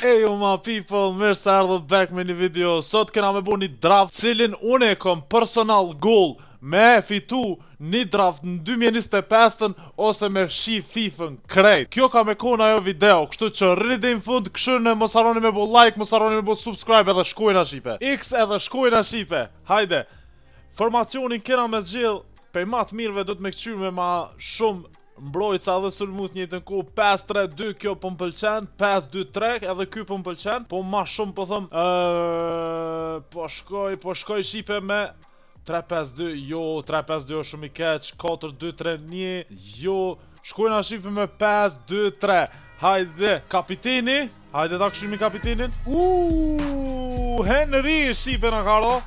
Ejo ma people, mirë se ardhët back me një video. Sot kena me bu një draft cilin unë e kom personal goal me fitu një draft në 2025 ose me shi FIFA-n krejt. Kjo ka me kona ajo video, kështu që rrini dhe në fund, këshirë mos harroni me bu like, mos harroni me bu subscribe edhe shkojna shipe. X edhe shkojna shipe, hajde. Formacionin kena me zgjidh, pe ma të mirëve do të me këqyr me ma shumë mbrojtësa dhe sulmus njëtën ku 5-3-2 kjo po m'pëlqen, 5-2-3 edhe ky po m'pëlqen, po ma shumë po thëm po shkoj shipe me 3-5-2, jo 3-5-2 është shumë i keq, 4-2-3-1, jo shkojna shipe me 5-2-3. Hajde, kapiteni, hajde ta këshimi kapitenin. Henry shipe në karo,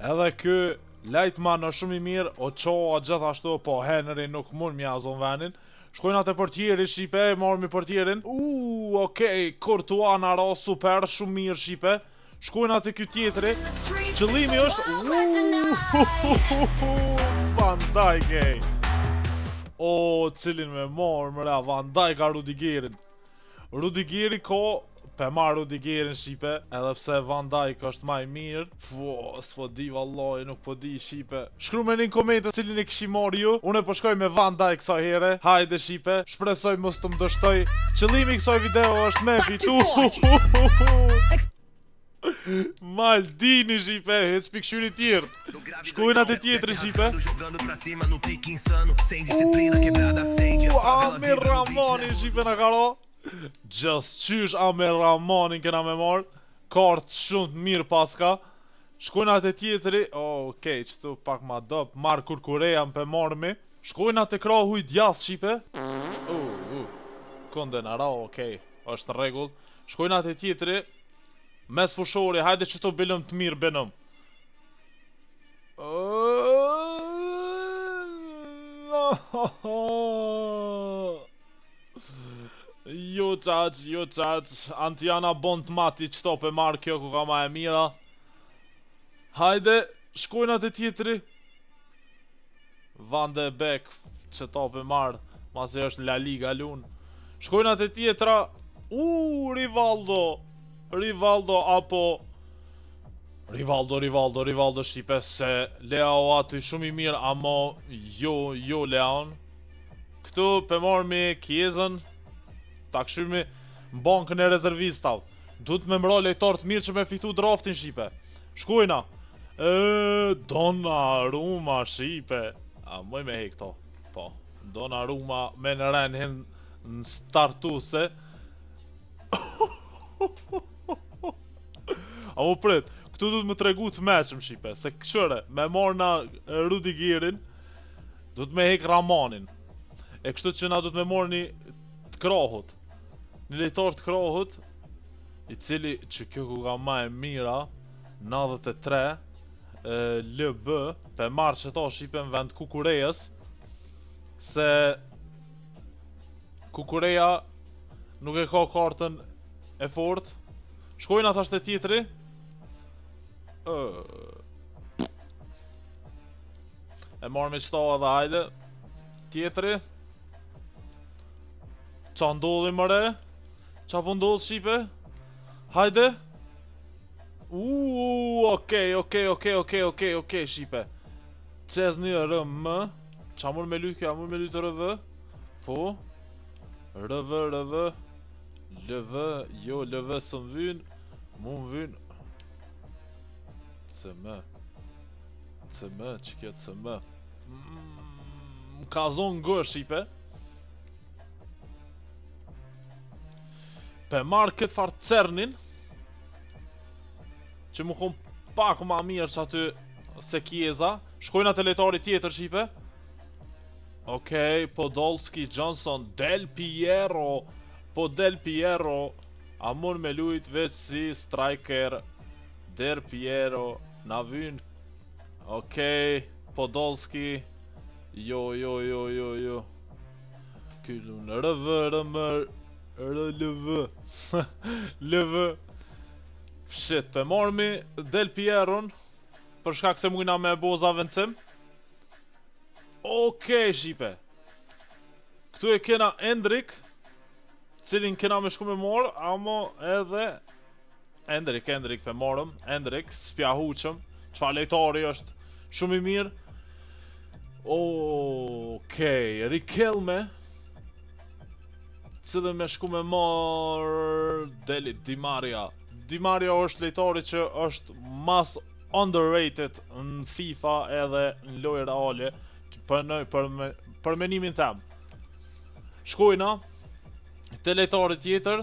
edhe ky Lajtman është shumë i mirë, Ochoa gjithashtu, po Henry nuk mund mja zon venin. Shkojna të portieri shipe, marrëmi portierin. Okej, Courtois na ra super, shumë mirë shipe. Shkojna të ky tjetri. Qëllimi është Van Dijk. Cilin me marrë mëra, Van Dijk ka Rudigerin. Rudigeri ka pe marrë Rudigerin shipe, edhe pse Van Dijk është ma i mirë. S'po di vallaj, nuk po di shipe. Shkru me një komente cilin e këshim marrë ju. Unë e po shkoj me Van Dijk kësaj here. Hajde shipe, shpresoj mos të më dështoj. Qëllimi kësaj video është me fitu Maldini shipe, hec pikëshyri tjerë. Shkojna të tjetëri shipe. Amir Ramani shipe në karo. Just qysh Amir Ramanin kena me marrë. Kartë shumë të mirë paska. Shkojna të tjetëri. Okej, qëtu pak ma dop. Marë Kurkureja më pe marrëmi. Shkojna të kra huj djath shipe. Kondenara, okej, është regull. Shkojna të tjetëri. Mes fushori, hajde që të bilëm të mirë benëm. Jo qaq, Antiana Bond mati qëto pe marrë kjo ku ka ma e mira. Hajde, shkojna të tjetëri. Van de Beek qëto pe marrë, masi është La Liga lun. Shkojna të tjetra. Rivaldo apo Rivaldo shipe se Leao aty shumë i mirë, amo jo Leon. Këtu pe marrëmi Kiezën. Ta këshyrmi në bankën e rezervistav. Duhet me mra lejtar të mirë që me fitu draftin shipe. Shkojna. Donnarumma shipe. A moj me hek to. Po, Donnarumma me në renhin në startuse. A mu prit, këtu duhet me tregu të meqëm shipe. Se këshyre, me marrë na Rudigerin, duhet me hek Ramanin. E kështu që na duhet me marrë një të krahut. Një lejtar të krahut, i cili që kjo ku ka ma e mira, 93, LB, pe marrë që ta shipe në vend Kukurejës, se Kukureja nuk e ka kartën e fort. Shkojna thasht e tjetri. E marrë me qëta edhe hajde. Tjetri. Qa ndodhi mëre? Qa po ndodh shipe? Hajde. Okej shipe. Cesni RM. Qa mur me lyt kjo? A mur me lyt RV? Po. RV. LV së më vyn. Mu më vyn. CM, që kjo CM. Ka zonë ngë shipe. Pe marrë këtë farë Cernin, që mu kom pak ma mirë që aty se Kieza. Shkojna të lejtari tjetër shipe. Okej, Podolski, Johnson, Del Piero. Po Del Piero a mund me lujt veç si striker. Del Piero na vyn. Okej, Podolski. Jo. Kyllun LV. Shit, pe marmi Del Pieron për shkak se mujna me boza vencim. Okej shipe. Këtu e kena Endrik, Cilin kena me shku me morë, amo edhe Endrik pe morëm, Endrik, spjahuqëm, qfa lejtari është shumë i mirë. Okej, Rikelme, cilin me shku me morë, deli Di Maria. Di Maria është lejtari që është mas underrated në FIFA edhe në lojë reale, për menimin tem. Shkojna te lejtari tjetër.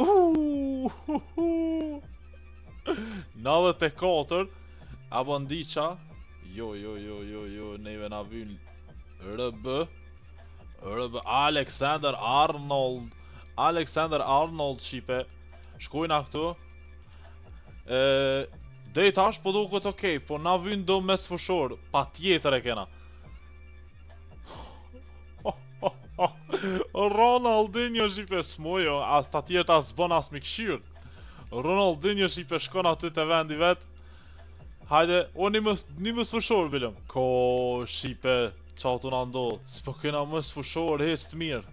94 apo ndiqa. Jo, neve na vyn RB Alexander Arnold shipe. Shkojna këtu. Dej tash po duket okej, po na vyn do mes fushor, pa tjetër e kena. Ronaldinho shipe smujo, as ta tjerta s'bon as mi këshyr. Ronaldinho shipe shkon aty te vendi vet. Hajde, o një më sfushor bilëm. Ko shipe, qa të na ndodh, s'po kena më sfushor, hes të mirë.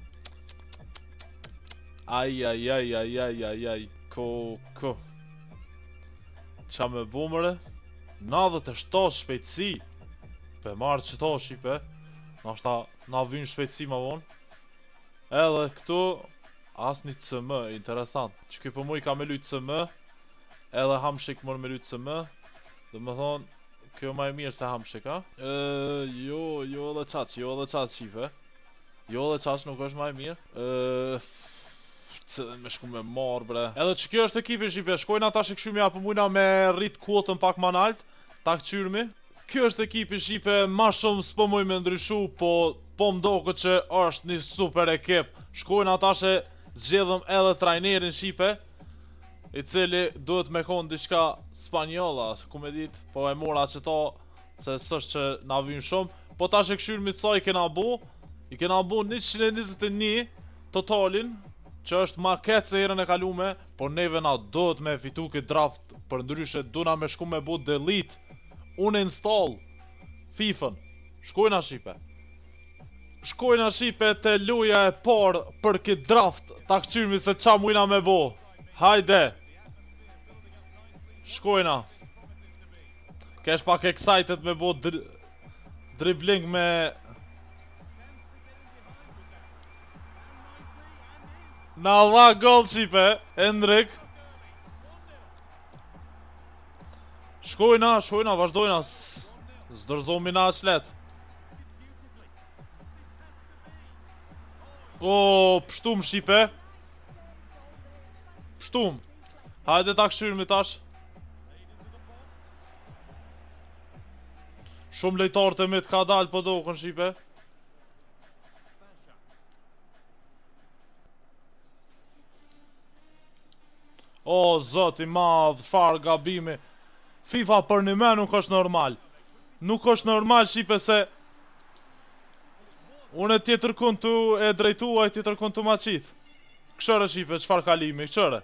Aj, ko. Qa me bumëre? 97 shpejtësi. Pe marrë qëto shipe. Nashta na vynë shpejtësi ma vonë. Edhe këtu as një CM, interesant. Që këj për mu i ka me lujtë CM. Edhe Hamshik mërë me lujtë CM. Dhe më thonë, kjo ma e mirë se Hamshik, a? Jo edhe qaq qife. Jo edhe qaq nuk është ma e mirë. Cëdhen me shku me marë bre. Edhe që kjo është ekipi shipe, shkojna ta shikshumja për mujna me rrit kuotën pak ma nalt. Ta këqyrmi. Kjo është ekipi shipe, ma shumë s'po muj me ndryshu, po mdoko që është një super ekip. Shkojnë ata që zgjedhëm edhe trajnerin shipe, i cili duhet me konë diçka spanjolla, ku me dit, po e mora që ta, se s'është që na vynë shumë. Po ta që këshyrë sa i kena bu 121 totalin, që është ma ketë se herën e kalume, po neve na duhet me fitu këtë draft, për ndryshe duna me shku me bu delete. Unë install FIFA-n. Shkojna shipe te luja e parë për këtë draft. Ta këqyrmi se qa mujna me bo. Hajde. Shkojna. Kesh pak excited me bo dribbling me... Na dha gol shipe, Endrik. Shkojna, vazhdojna, zdërzomi na qlet. Pështum shipe. Pështum. Hajde ta këshyrmi tash. Shumë lejtarët e mit ka dal po dokën shipe. Zot i madh, far gabimi. FIFA për një me nuk është normal. Nuk është normal shipe se unë e tjetër kun të e drejtua, e tjetër kun të ma qit. Këshëre shipe, qfar kalimi, këshëre.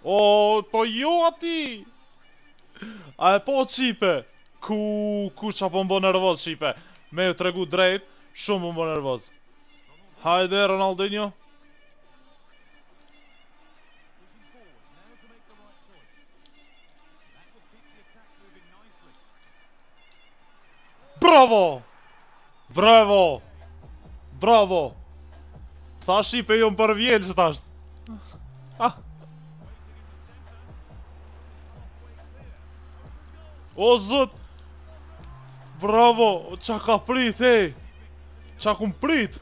Po jo ati. A e po shipe. Ku qa po mbo nervoz shipe. Me ju tregu drejt, shumë mbo nervoz. Hajde Ronaldinho. Bravo. Tha shipe jo më përvjel që tasht. O zot. Bravo. Qa ka prit ej. Qa kum prit.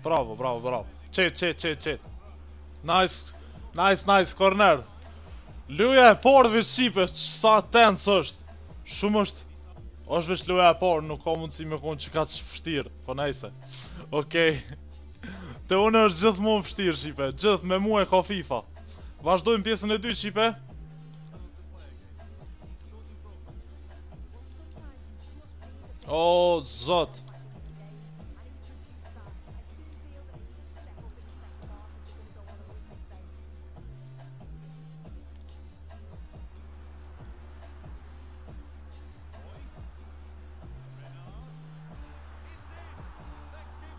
Bravo. Qet. Nice, corner. Luja e parë veç shipe, sa tens është. Shumë është veç luja e parë, nuk ka mundësi me konë që ka që fështirë. Po nejse. Okej. Te unë është gjithmonë fështirë shipe, gjithë me mu e ka FIFA. Vazhdojmë pjesën e 2 shipe. Zot.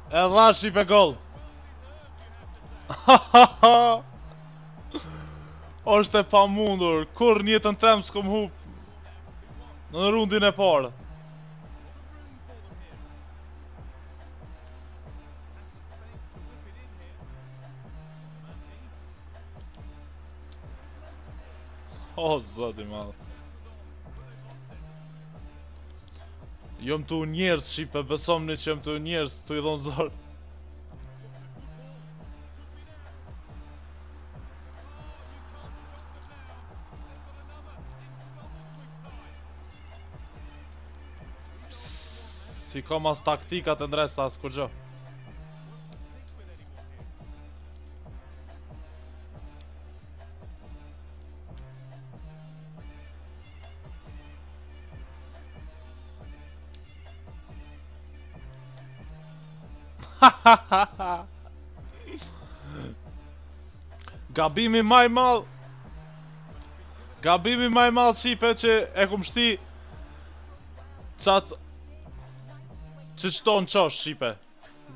E dha Shipe gol. Është e pamundur, kur në jetën tem s'kom hup në rundin e parë. O, zoti madh. Jom të njerës, Shipe, besomni që jom të njerës, të i dhonë zorë. Si ka mas taktikat e ndres të asë kur gjo. Gabimi maj mal. Gabimi maj mal, Shipe, që e kum shti qatë që qëton qosh, Shipe.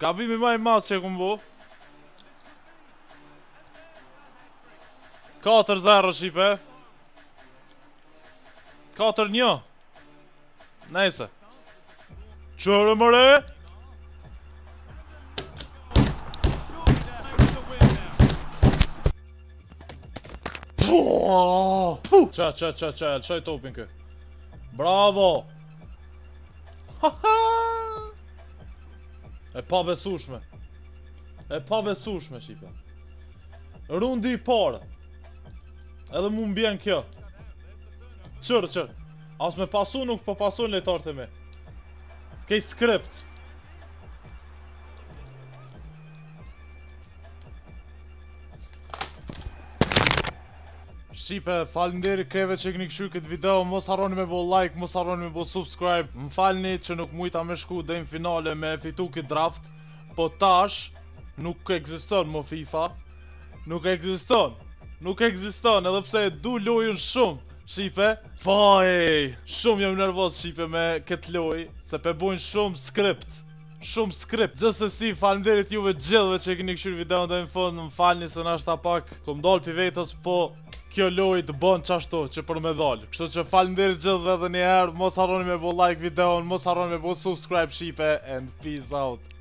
Gabimi maj mal që e kum bu. 4-0, Shipe. 4-1. Nejse. Qërë mëre. Qa, lëshoj topin kë. Bravo. E pa besushme. Shipe. Rundi i parë. Edhe mu mbjen kjo. Qërë. As me pasu nuk po pasu në lejtarët e me. Kej skript. Shipe, falenderi kreve që këni këshu këtë video, mos harroni me bo like, mos harroni me bo subscribe. Më falni që nuk mujta me shku dhe në finale me fitu këtë draft, po tash nuk ekziston mo FIFA. Nuk ekziston, edhe pse du lojën shumë, Shipe. Faj, shumë jam nervoz, Shipe, me këtë loj, se pe bojnë shumë skript. Gjithsesi, falenderit juve gjithve që keni këshur videon dhe në fund. Më falni se nashta pak kom dal pi vetës, po kjo loj të bon qashtu që për me dal. Kështu që falenderit gjithve dhe njëherë, mos harroni me bo like videon, mos harroni me bo subscribe, Shipe, and peace out.